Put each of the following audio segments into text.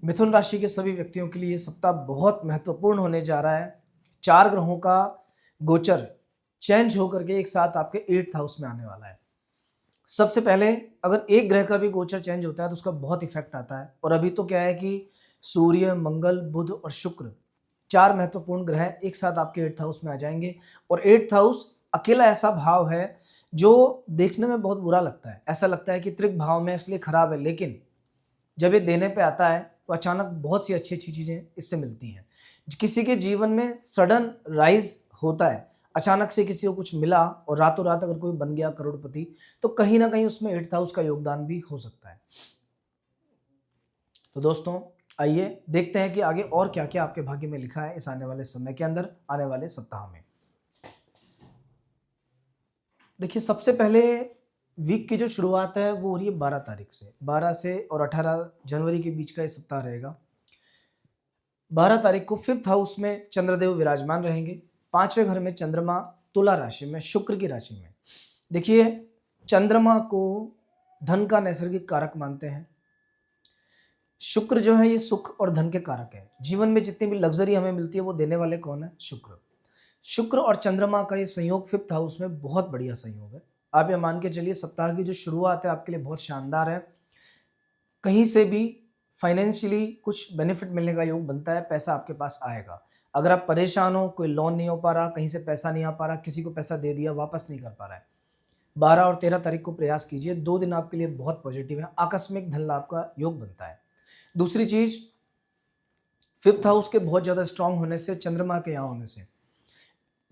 मिथुन राशि के सभी व्यक्तियों के लिए ये सप्ताह बहुत महत्वपूर्ण होने जा रहा है। 4 ग्रहों का गोचर चेंज होकर के एक साथ आपके 8th हाउस में आने वाला है। सबसे पहले अगर एक ग्रह का भी गोचर चेंज होता है तो उसका बहुत इफेक्ट आता है। और अभी तो क्या है कि सूर्य, मंगल, बुध और शुक्र 4 महत्वपूर्ण ग्रह एक साथ आपके 8th हाउस में आ जाएंगे। और 8th हाउस अकेला ऐसा भाव है जो देखने में बहुत बुरा लगता है। ऐसा लगता है कि त्रिक भाव में इसलिए खराब है, लेकिन जब ये देने पे आता है तो अचानक बहुत सी अच्छी अच्छी चीजें इससे मिलती हैं। किसी के जीवन में सडन राइज होता है, अचानक से किसी को कुछ मिला और रातों रात अगर कोई बन गया करोड़पति, तो कहीं ना कहीं उसमें 8th हाउस का योगदान भी हो सकता है। तो दोस्तों, आइए देखते हैं कि आगे और क्या क्या आपके भाग्य में लिखा है इस आने वाले समय के अंदर, आने वाले सप्ताह में। देखिए, सबसे पहले वीक की जो शुरुआत है वो हो रही है 12 तारीख से। 12 से और 18 जनवरी के बीच का ये सप्ताह रहेगा। 12 तारीख को 5th हाउस में चंद्रदेव विराजमान रहेंगे। 5वें घर में चंद्रमा, तुला राशि में, शुक्र की राशि में। देखिए, चंद्रमा को धन का नैसर्गिक कारक मानते हैं। शुक्र जो है ये सुख और धन के कारक है। जीवन में जितनी भी लग्जरी हमें मिलती है वो देने वाले कौन है? शुक्र। शुक्र और चंद्रमा का ये संयोग 5th हाउस में बहुत बढ़िया संयोग है। आप ये मान के चलिए, सप्ताह की जो शुरुआत है आपके लिए बहुत शानदार है। कहीं से भी फाइनेंशियली कुछ बेनिफिट मिलने का योग बनता है, पैसा आपके पास आएगा। अगर आप परेशान हो, कोई लोन नहीं हो पा रहा, कहीं से पैसा नहीं आ पा रहा, किसी को पैसा दे दिया वापस नहीं कर पा रहा है, 12 और 13 तारीख को प्रयास कीजिए। 2 दिन आपके लिए बहुत पॉजिटिव है, आकस्मिक धन लाभ का योग बनता है। दूसरी चीज, 5th हाउस के बहुत ज्यादा स्ट्रांग होने से, चंद्रमा के यहाँ होने से,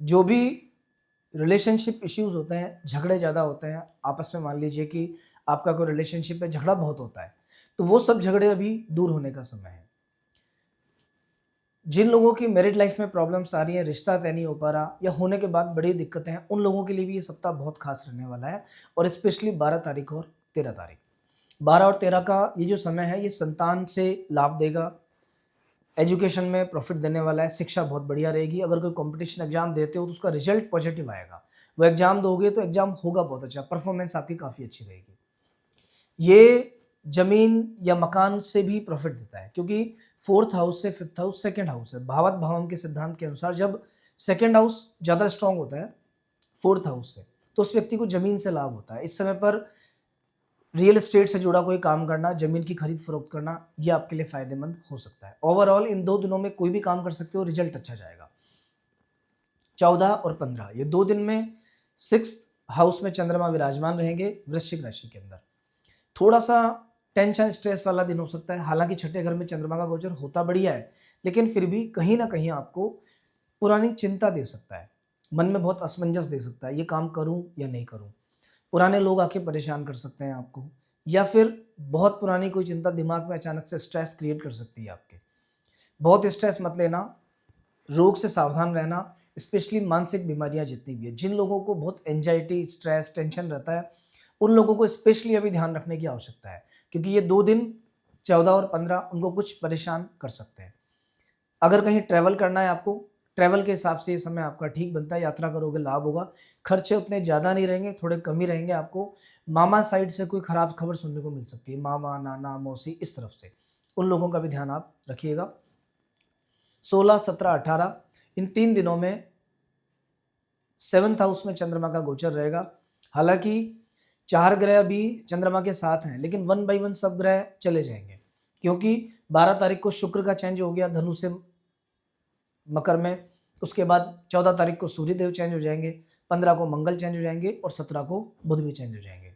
जो भी रिलेशनशिप इश्यूज होते हैं, झगड़े ज़्यादा होते हैं आपस में, मान लीजिए कि आपका कोई रिलेशनशिप है, झगड़ा बहुत होता है, तो वो सब झगड़े अभी दूर होने का समय है। जिन लोगों की मैरिड लाइफ में प्रॉब्लम्स आ रही है, रिश्ता तय नहीं हो पा रहा या होने के बाद बड़ी दिक्कतें हैं, उन लोगों के लिए भी ये सप्ताह बहुत खास रहने वाला है। और स्पेशली 12 तारीख और 13 तारीख, 12 और 13 का ये जो समय है, ये संतान से लाभ देगा, एजुकेशन में प्रॉफिट देने वाला है, शिक्षा बहुत बढ़िया रहेगी। अगर कोई कंपटीशन एग्जाम देते हो तो उसका रिजल्ट पॉजिटिव आएगा। वो एग्जाम दोगे तो एग्जाम होगा बहुत अच्छा, परफॉर्मेंस आपकी काफ़ी अच्छी रहेगी। ये जमीन या मकान से भी प्रॉफिट देता है, क्योंकि 4th हाउस से 5th हाउस सेकेंड हाउस है। भावत भावम के सिद्धांत के अनुसार जब सेकेंड हाउस ज़्यादा स्ट्रांग होता है 4th हाउस से, तो उस व्यक्ति को जमीन से लाभ होता है। इस समय पर रियल एस्टेट से जुड़ा कोई काम करना, जमीन की खरीद फरोख्त करना, ये आपके लिए फायदेमंद हो सकता है। ओवरऑल इन 2 दिनों में कोई भी काम कर सकते हो, रिजल्ट अच्छा जाएगा। 14 और 15 ये 2 दिन में 6th हाउस में चंद्रमा विराजमान रहेंगे वृश्चिक राशि के अंदर। थोड़ा सा टेंशन स्ट्रेस वाला दिन हो सकता है। हालांकि छठे घर में चंद्रमा का गोचर होता बढ़िया है, लेकिन फिर भी कहीं ना कहीं आपको पुरानी चिंता दे सकता है, मन में बहुत असमंजस दे सकता है, ये काम करूं या नहीं करूं। पुराने लोग आके परेशान कर सकते हैं आपको, या फिर बहुत पुरानी कोई चिंता दिमाग में अचानक से स्ट्रेस क्रिएट कर सकती है आपके। बहुत स्ट्रेस मत लेना, रोग से सावधान रहना। स्पेशली मानसिक बीमारियां जितनी भी है, जिन लोगों को बहुत एंजाइटी, स्ट्रेस, टेंशन रहता है, उन लोगों को स्पेशली अभी ध्यान रखने की आवश्यकता है, क्योंकि ये 2 दिन 14 और 15 उनको कुछ परेशान कर सकते हैं। अगर कहीं ट्रैवल करना है आपको, ट्रैवल के हिसाब से ये समय आपका ठीक बनता है, यात्रा करोगे लाभ होगा। खर्चे उतने ज़्यादा नहीं रहेंगे, थोड़े कम ही रहेंगे। आपको मामा साइड से कोई खराब खबर सुनने को मिल सकती है, मामा, नाना, मौसी, इस तरफ से, उन लोगों का भी ध्यान आप रखिएगा। 16, 17, 18 इन 3 दिनों में 7th हाउस में चंद्रमा का गोचर रहेगा। हालांकि 4 ग्रह अभी चंद्रमा के साथ हैं, लेकिन 1 बाई 1 सब ग्रह चले जाएंगे, क्योंकि 12 तारीख को शुक्र का चेंज हो गया धनु से मकर में। उसके बाद 14 तारीख को सूर्य देव चेंज हो जाएंगे, 15 को मंगल चेंज हो जाएंगे और 17 को बुध भी चेंज हो जाएंगे।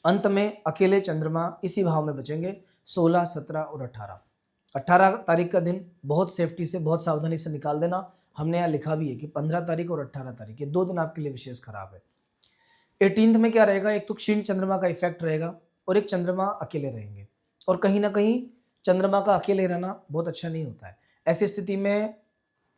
अंत में अकेले चंद्रमा इसी भाव में बचेंगे, 16, 17 और 18। 18 तारीख का दिन बहुत सेफ्टी से, बहुत सावधानी से निकाल देना। हमने यहाँ लिखा भी है कि 15 तारीख और 18 तारीख, ये 2 दिन आपके लिए विशेष खराब है। 18th में क्या रहेगा, एक तो क्षीण चंद्रमा का इफेक्ट रहेगा और एक चंद्रमा अकेले रहेंगे। और कहीं ना कहीं चंद्रमा का अकेले रहना बहुत अच्छा नहीं होता है। ऐसी स्थिति में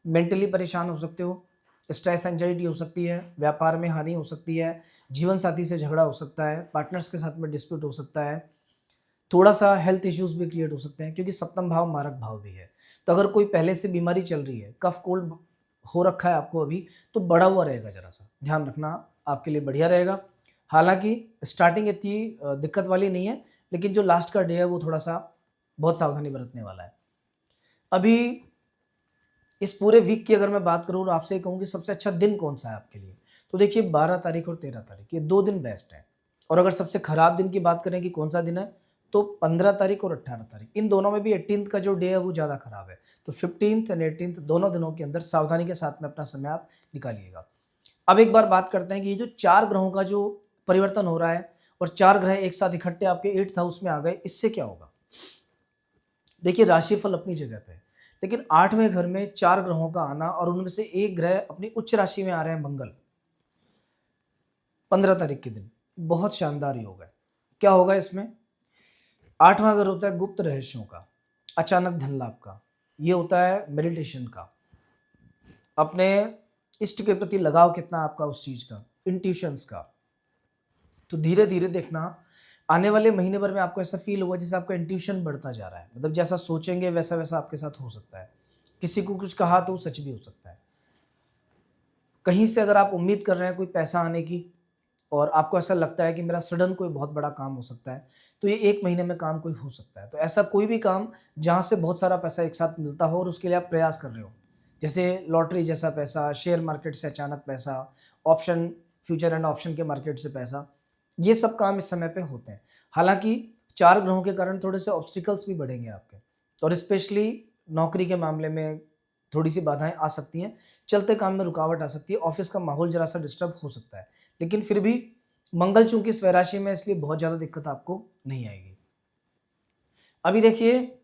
मेंटली परेशान हो सकते हो, स्ट्रेस, एंजाइटी हो सकती है, व्यापार में हानि हो सकती है, जीवन साथी से झगड़ा हो सकता है, पार्टनर्स के साथ में डिस्प्यूट हो सकता है, थोड़ा सा हेल्थ इश्यूज भी क्रिएट हो सकते हैं, क्योंकि सप्तम भाव मारक भाव भी है। तो अगर कोई पहले से बीमारी चल रही है, कफ कोल्ड हो रखा है आपको अभी, तो बढ़ा हुआ रहेगा, जरा सा ध्यान रखना आपके लिए बढ़िया रहेगा। हालांकि स्टार्टिंग इतनी दिक्कत वाली नहीं है, लेकिन जो लास्ट का डे है वो थोड़ा सा बहुत सावधानी बरतने वाला है। अभी इस पूरे वीक की अगर मैं बात करूँ और आपसे कहूँ कि सबसे अच्छा दिन कौन सा है आपके लिए, तो देखिए 12 तारीख और 13 तारीख ये 2 दिन बेस्ट हैं। और अगर सबसे खराब दिन की बात करें कि कौन सा दिन है, तो 15 तारीख और 18 तारीख, इन दोनों में भी 18th का जो डे है वो ज़्यादा खराब है। तो 15th एंड 18th दोनों दिनों के अंदर सावधानी के साथ में अपना समय आप निकालिएगा। अब एक बार बात करते हैं कि ये जो 4 ग्रहों का जो परिवर्तन हो रहा है और 4 ग्रह एक साथ इकट्ठे आपके 8th हाउस में आ गए, इससे क्या होगा? देखिए राशिफल अपनी जगह पे है, लेकिन 8वें घर में 4 ग्रहों का आना और उनमें से एक ग्रह अपनी उच्च राशि में आ रहे हैं मंगल, 15 तारीख के दिन, बहुत शानदार योग है। क्या होगा इसमें? 8वां घर होता है गुप्त रहस्यों का, अचानक धन लाभ का, ये होता है मेडिटेशन का, अपने इष्ट के प्रति लगाव कितना आपका उस चीज का, इंट्यूशंस का। तो धीरे धीरे देखना आने वाले महीने भर में आपको ऐसा फील होगा जैसे आपका इंट्यूशन बढ़ता जा रहा है, मतलब जैसा सोचेंगे वैसा वैसा आपके साथ हो सकता है। किसी को कुछ कहा तो सच भी हो सकता है। कहीं से अगर आप उम्मीद कर रहे हैं कोई पैसा आने की और आपको ऐसा लगता है कि मेरा सडन कोई बहुत बड़ा काम हो सकता है, तो ये 1 महीने में काम कोई हो सकता है। तो ऐसा कोई भी काम जहाँ से बहुत सारा पैसा एक साथ मिलता हो और उसके लिए आप प्रयास कर रहे हो, जैसे लॉटरी जैसा पैसा, शेयर मार्केट से अचानक पैसा, ऑप्शन फ्यूचर एंड ऑप्शन के मार्केट से पैसा, ये सब काम इस समय पे होते हैं। हालाँकि 4 ग्रहों के कारण थोड़े से ऑब्स्टिकल्स भी बढ़ेंगे आपके और स्पेशली नौकरी के मामले में थोड़ी-सी बाधाएँ आ सकती हैं, चलते काम में रुकावट आ सकती है, ऑफ़िस का माहौल ज़रा-सा डिस्टर्ब हो सकता है। लेकिन फिर भी मंगल चूँकि स्वराशि में है इसलिए बहुत ज़्यादा दिक्कत आपको नहीं आएगी। अभी देखिए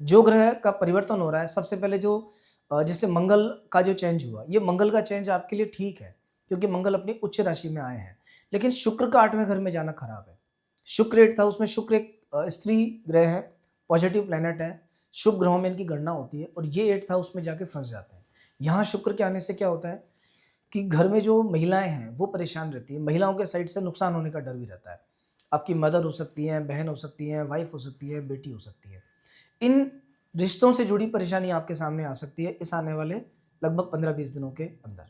जो ग्रह का परिवर्तन हो रहा है, सबसे पहले जो जैसे मंगल का जो चेंज हुआ, ये मंगल का चेंज आपके लिए ठीक है, क्योंकि मंगल अपनी उच्च राशि में आए हैं। लेकिन शुक्र का 8वें घर में जाना खराब है। शुक्र 8th हाउस में शुक्र एक स्त्री ग्रह है, पॉजिटिव प्लैनेट है, शुभ ग्रहों में इनकी गणना होती है और ये 8th हाउस में जाके फँस जाते हैं। यहाँ शुक्र के आने से क्या होता है कि घर में जो महिलाएँ हैं, वो परेशान रहती हैं। महिलाओं के साइड से नुकसान होने का डर भी रहता है। आपकी मदर हो सकती हैं, बहन हो सकती हैं, वाइफ़ हो सकती है, बेटी हो सकती है। इन रिश्तों से जुड़ी परेशानी आपके सामने आ सकती है इस आने वाले लगभग 15-20 दिनों के अंदर।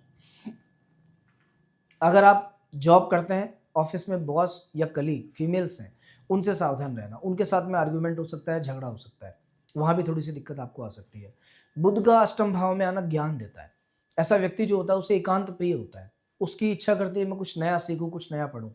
अगर आप जॉब करते हैं, ऑफिस में बॉस या कलीग फीमेल्स हैं, उनसे सावधान रहना। उनके साथ में आर्गुमेंट हो सकता है, झगड़ा हो सकता है। वहाँ भी थोड़ी-सी दिक्कत आपको आ सकती है। बुध का अष्टम भाव में आना ज्ञान देता है। ऐसा व्यक्ति जो होता है उसे एकांत प्रिय होता है। उसकी इच्छा करती है मैं कुछ नया सीखूँ, कुछ नया पढूँ।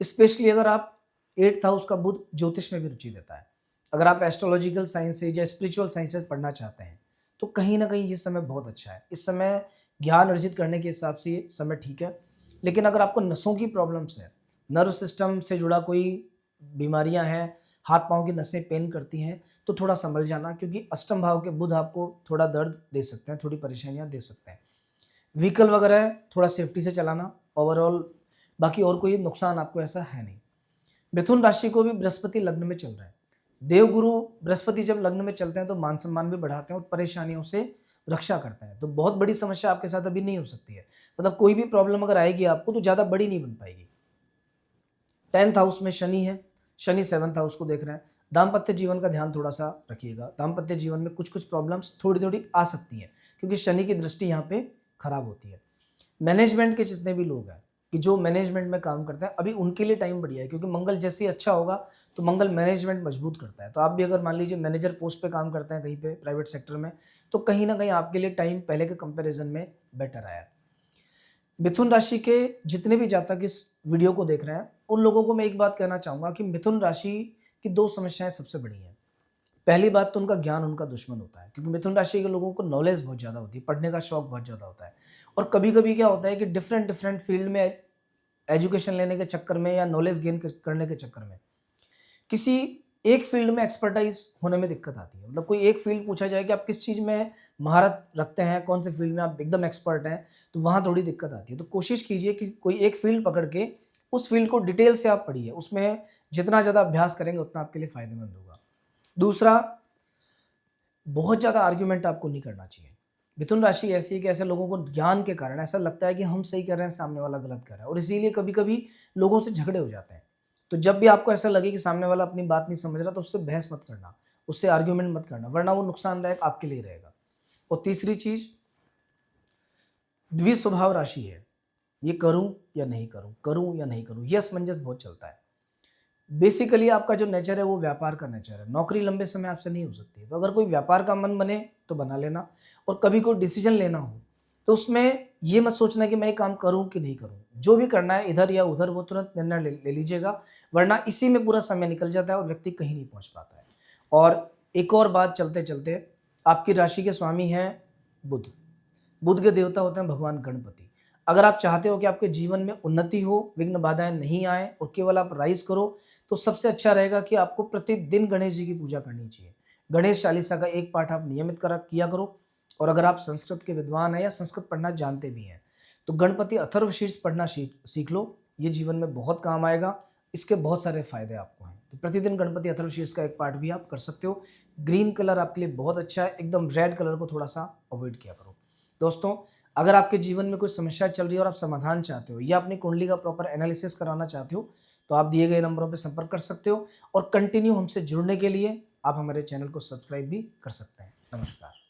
स्पेशली अगर आप 8th हाउस का बुध ज्योतिष में भी रुचि देता है। अगर आप एस्ट्रोलॉजिकल साइंसेज या स्पिरिचुअल साइंसेज पढ़ना चाहते हैं, तो कहीं न कहीं ये समय बहुत अच्छा है। इस समय ज्ञान अर्जित करने के हिसाब से ये समय ठीक है। लेकिन अगर आपको नसों की प्रॉब्लम्स है, नर्व सिस्टम से जुड़ा कोई बीमारियां हैं, हाथ-पाँव की नसें पेन करती हैं, तो थोड़ा सँभल जाना क्योंकि अष्टम भाव के बुध आपको थोड़ा दर्द दे सकते हैं, थोड़ी परेशानियाँ दे सकते हैं। व्हीकल वगैरह है, थोड़ा सेफ्टी से चलाना, ओवरऑल बाकी और कोई नुकसान आपको ऐसा है नहीं। मिथुन राशि को भी बृहस्पति लग्न में चल रहा है। देवगुरु बृहस्पति जब लग्न में चलते हैं तो मान सम्मान भी बढ़ाते हैं और परेशानियों से रक्षा करते हैं। तो बहुत बड़ी समस्या आपके साथ अभी नहीं हो सकती है। मतलब कोई भी प्रॉब्लम अगर आएगी आपको तो ज़्यादा बड़ी नहीं बन पाएगी। 10th हाउस में शनि है, शनि 7th हाउस को देख रहे हैं। दाम्पत्य जीवन का ध्यान थोड़ा-सा रखिएगा। दाम्पत्य जीवन में कुछ-कुछ प्रॉब्लम्स थोड़ी-थोड़ी आ सकती हैं क्योंकि शनि की दृष्टि यहाँ पे खराब होती है। मैनेजमेंट के जितने भी लोग हैं कि जो मैनेजमेंट में काम करते हैं, अभी उनके लिए टाइम बढ़िया है क्योंकि मंगल जैसे ही अच्छा होगा तो मंगल मैनेजमेंट मजबूत करता है। तो आप भी अगर मान लीजिए मैनेजर पोस्ट पे काम करते हैं कहीं पे प्राइवेट सेक्टर में, तो कहीं न कहीं आपके लिए टाइम पहले के कंपैरिजन में बेटर आया है। मिथुन राशि के जितने भी जातक इस वीडियो को देख रहे हैं, उन लोगों को मैं एक बात कहना चाहूँगा कि मिथुन राशि की 2 समस्याएँ सबसे बड़ी हैं। पहली बात तो उनका ज्ञान उनका दुश्मन होता है क्योंकि मिथुन राशि के लोगों को नॉलेज बहुत ज़्यादा होती है, पढ़ने का शौक बहुत ज़्यादा होता है। और कभी-कभी क्या होता है कि डिफरेंट डिफरेंट फील्ड में एजुकेशन लेने के चक्कर में या नॉलेज गेन करने के चक्कर में किसी एक फील्ड में एक्सपर्टाइज होने में दिक्कत आती है। मतलब कोई एक फील्ड पूछा जाए कि आप किस चीज़ में महारत रखते हैं, कौन से फील्ड में आप एकदम एक्सपर्ट हैं, तो वहाँ थोड़ी दिक्कत आती है। तो कोशिश कीजिए कि कोई एक फील्ड पकड़ के उस फील्ड को डिटेल से आप पढ़िए। उसमें जितना ज़्यादा अभ्यास करेंगे उतना आपके लिए फ़ायदेमंद होगा। दूसरा, बहुत ज़्यादा आर्ग्यूमेंट आपको नहीं करना चाहिए। मिथुन राशि ऐसी है कि ऐसे लोगों को ज्ञान के कारण ऐसा लगता है कि हम सही कर रहे हैं, सामने वाला गलत कर रहा है और इसीलिए कभी-कभी लोगों से झगड़े हो जाते हैं। तो जब भी आपको ऐसा लगे कि सामने वाला अपनी बात नहीं समझ रहा तो उससे बहस मत करना, उससे आर्ग्यूमेंट मत करना वरना वो नुकसानदायक आपके लिए रहेगा। और तीसरी चीज़, द्विस्वभाव राशि है। ये करूँ या नहीं करूँ, करूँ या नहीं करूँ, ये असमंजस बहुत चलता है। बेसिकली आपका जो नेचर है वो व्यापार का नेचर है, नौकरी लंबे समय आपसे नहीं हो सकती। तो अगर कोई व्यापार का मन बने तो बना लेना, और कभी कोई डिसीजन लेना हो तो उसमें ये मत सोचना कि मैं ये काम करूं कि नहीं करूं, जो भी करना है इधर या उधर वो तुरंत निर्णय ले लीजिएगा, वरना इसी में पूरा समय निकल जाता है और व्यक्ति कहीं नहीं पहुंच पाता है। और एक और बात चलते चलते, आपकी राशि के स्वामी हैं बुध। बुध के देवता होते हैं भगवान गणपति। अगर आप चाहते हो कि आपके जीवन में उन्नति हो, विघ्न बाधाएं नहीं आए और केवल आप राइज करो, तो सबसे अच्छा रहेगा कि आपको प्रतिदिन गणेश जी की पूजा करनी चाहिए। गणेश चालीसा का एक पाठ आप नियमित किया करो। और अगर आप संस्कृत के विद्वान हैं या संस्कृत पढ़ना जानते भी हैं तो गणपति अथर्वशीर्ष पढ़ना सीख लो, ये जीवन में बहुत काम आएगा। इसके बहुत सारे फायदे आपको हैं। तो प्रतिदिन गणपति अथर्वशीर्ष का एक पाठ भी आप कर सकते हो। ग्रीन कलर आपके लिए बहुत अच्छा है, एकदम रेड कलर को थोड़ा सा अवॉइड किया करो। दोस्तों, अगर आपके जीवन में कोई समस्या चल रही है और आप समाधान चाहते हो या अपनी कुंडली का प्रॉपर एनालिसिस कराना चाहते हो, तो आप दिए गए नंबरों पर संपर्क कर सकते हो। और कंटिन्यू हमसे जुड़ने के लिए आप हमारे चैनल को सब्सक्राइब भी कर सकते हैं। नमस्कार।